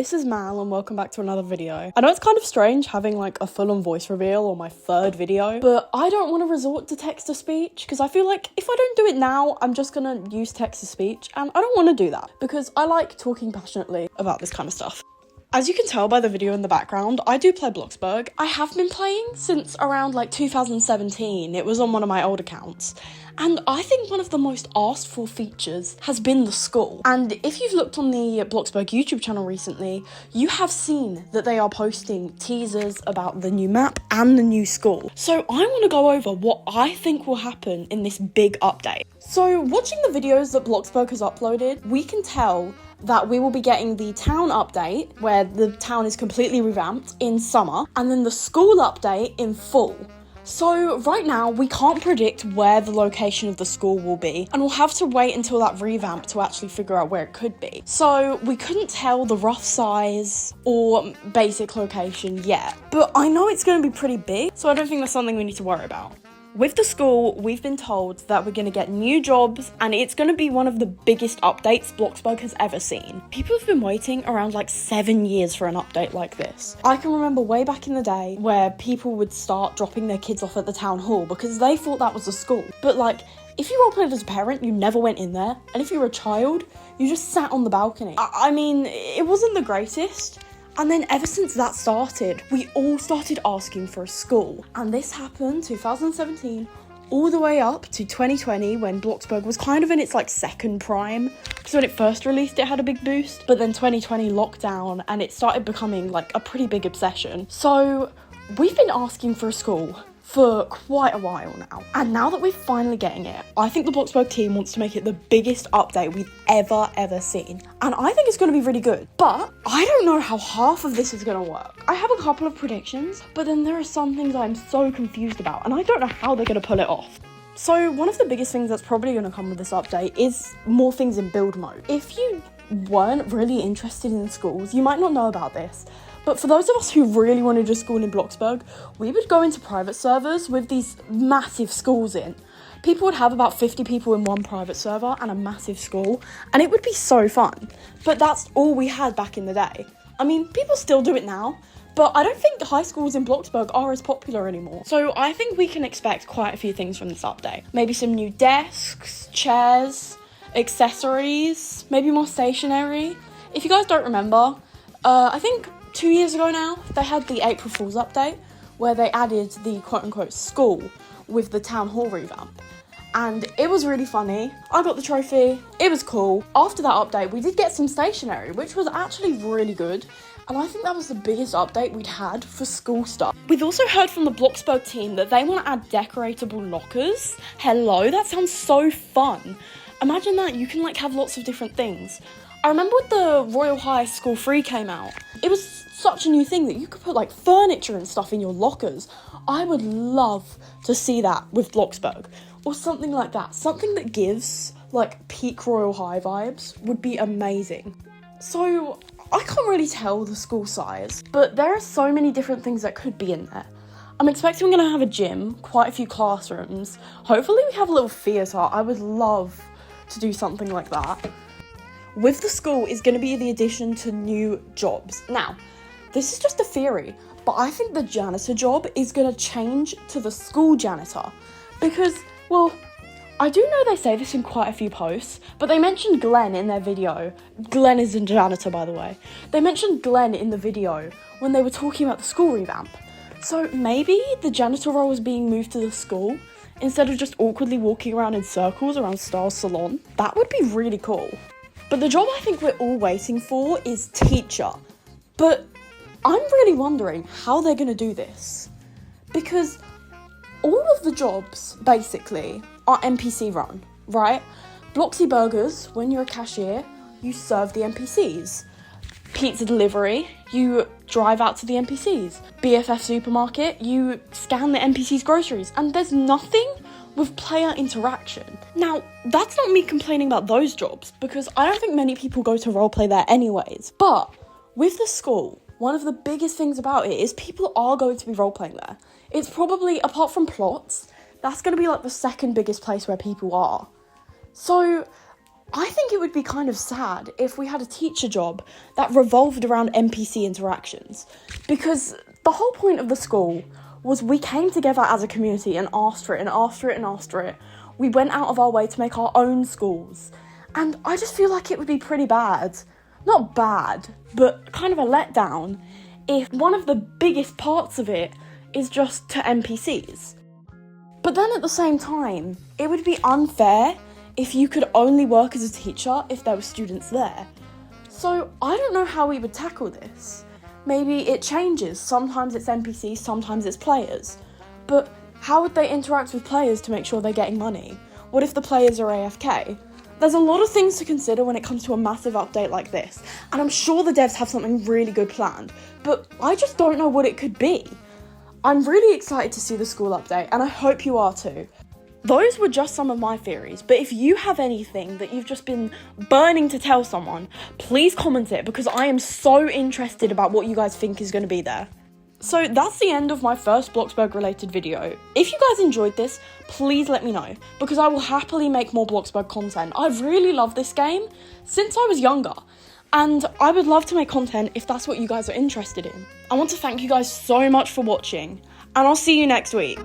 this is Mal and welcome back to another video. I know it's kind of strange having like a full-on voice reveal on my third video, but I don't want to resort to text-to-speech because I feel like if I don't do it now, I'm just gonna use text-to-speech, and I don't want to do that because I like talking passionately about this kind of stuff. As you can tell by the video in the background, I do play Bloxburg. I have been playing since around like 2017. It was on one of my old accounts. And I think one of the most asked for features has been the school. And if you've looked on the Bloxburg YouTube channel recently, you have seen that they are posting teasers about the new map and the new school. So I want to go over what I think will happen in this big update. So watching the videos that Bloxburg has uploaded, we can tell that we will be getting the town update, where the town is completely revamped, in summer, and then the school update in fall. So right now, we can't predict where the location of the school will be, and we'll have to wait until that revamp to actually figure out where it could be. So we couldn't tell the rough size or basic location yet, but I know it's going to be pretty big, so I don't think that's something we need to worry about. With the school, we've been told that we're going to get new jobs, and it's going to be one of the biggest updates Bloxburg has ever seen. People have been waiting around like 7 years for an update like this. I can remember way back in the day where people would start dropping their kids off at the town hall because they thought that was a school. But like, if you roleplayed as a parent, you never went in there, and if you were a child, you just sat on the balcony. I mean, it wasn't the greatest. And then ever since that started, we all started asking for a school. And this happened 2017 all the way up to 2020 when Bloxburg was kind of in its like second prime. Because when it first released, it had a big boost. But then 2020 lockdown and it started becoming like a pretty big obsession. So we've been asking for a school for quite a while now. And now that we're finally getting it, I think the Bloxburg team wants to make it the biggest update we've ever seen. And I think it's going to be really good. But I don't know how half of this is going to work. I have a couple of predictions, but then there are some things I'm so confused about, and I don't know how they're going to pull it off. So one of the biggest things that's probably going to come with this update is more things in build mode. If you weren't really interested in schools, you might not know about this. But for those of us who really wanted a school in Bloxburg, we would go into private servers with these massive schools in. People would have about 50 people in one private server and a massive school, and it would be so fun. But that's all we had back in the day. I mean, people still do it now, but I don't think high schools in Bloxburg are as popular anymore. So I think we can expect quite a few things from this update. Maybe some new desks, chairs, accessories, maybe more stationery. If you guys don't remember, I think 2 years ago now, they had the April Fool's update where they added the quote-unquote school with the town hall revamp. And it was really funny. I got the trophy. It was cool. After that update, we did get some stationery, which was actually really good. And I think that was the biggest update we'd had for school stuff. We've also heard from the Bloxburg team that they want to add decoratable lockers. Hello, that sounds so fun. Imagine that, you can like have lots of different things. I remember when the Royal High School 3 came out, it was such a new thing that you could put like furniture and stuff in your lockers. I would love to see that with Bloxburg or something like that. Something that gives like peak Royal High vibes would be amazing. So I can't really tell the school size, but there are so many different things that could be in there. I'm expecting we're going to have a gym, quite a few classrooms. Hopefully we have a little theatre. I would love to do something like that. With the school is going to be the addition to new jobs. Now, this is just a theory, but I think the janitor job is going to change to the school janitor. Because, well, I do know they say this in quite a few posts, but they mentioned Glenn in their video. Glenn is a janitor, by the way. They mentioned Glenn in the video when they were talking about the school revamp. So maybe the janitor role is being moved to the school instead of just awkwardly walking around in circles around Star's salon. That would be really cool. But the job I think we're all waiting for is teacher. But I'm really wondering how they're going to do this. Because all of the jobs, basically, are NPC run, right? Bloxy Burgers, when you're a cashier, you serve the NPCs. Pizza delivery, you drive out to the NPCs. BFF supermarket, you scan the NPCs' groceries. And there's nothing with player interaction. Now, that's not me complaining about those jobs, because I don't think many people go to roleplay there anyways. But with the school, one of the biggest things about it is people are going to be roleplaying there. It's probably, apart from plots, that's going to be like the second biggest place where people are. So I think it would be kind of sad if we had a teacher job that revolved around NPC interactions, because the whole point of the school was we came together as a community and asked for it and asked for it and asked for it. We went out of our way to make our own schools, and I just feel like it would be pretty bad. Not bad, but kind of a letdown if one of the biggest parts of it is just to NPCs. But then at the same time, it would be unfair if you could only work as a teacher if there were students there. So I don't know how we would tackle this. Maybe it changes. Sometimes it's NPCs, sometimes it's players. But how would they interact with players to make sure they're getting money? What if the players are AFK? There's a lot of things to consider when it comes to a massive update like this, and I'm sure the devs have something really good planned, but I just don't know what it could be. I'm really excited to see the school update, and I hope you are too. Those were just some of my theories, but if you have anything that you've just been burning to tell someone, please comment it, because I am so interested about what you guys think is going to be there. So that's the end of my first Bloxburg related video. If you guys enjoyed this, please let me know, because I will happily make more Bloxburg content. I've really loved this game since I was younger, and I would love to make content if that's what you guys are interested in. I want to thank you guys so much for watching, and I'll see you next week.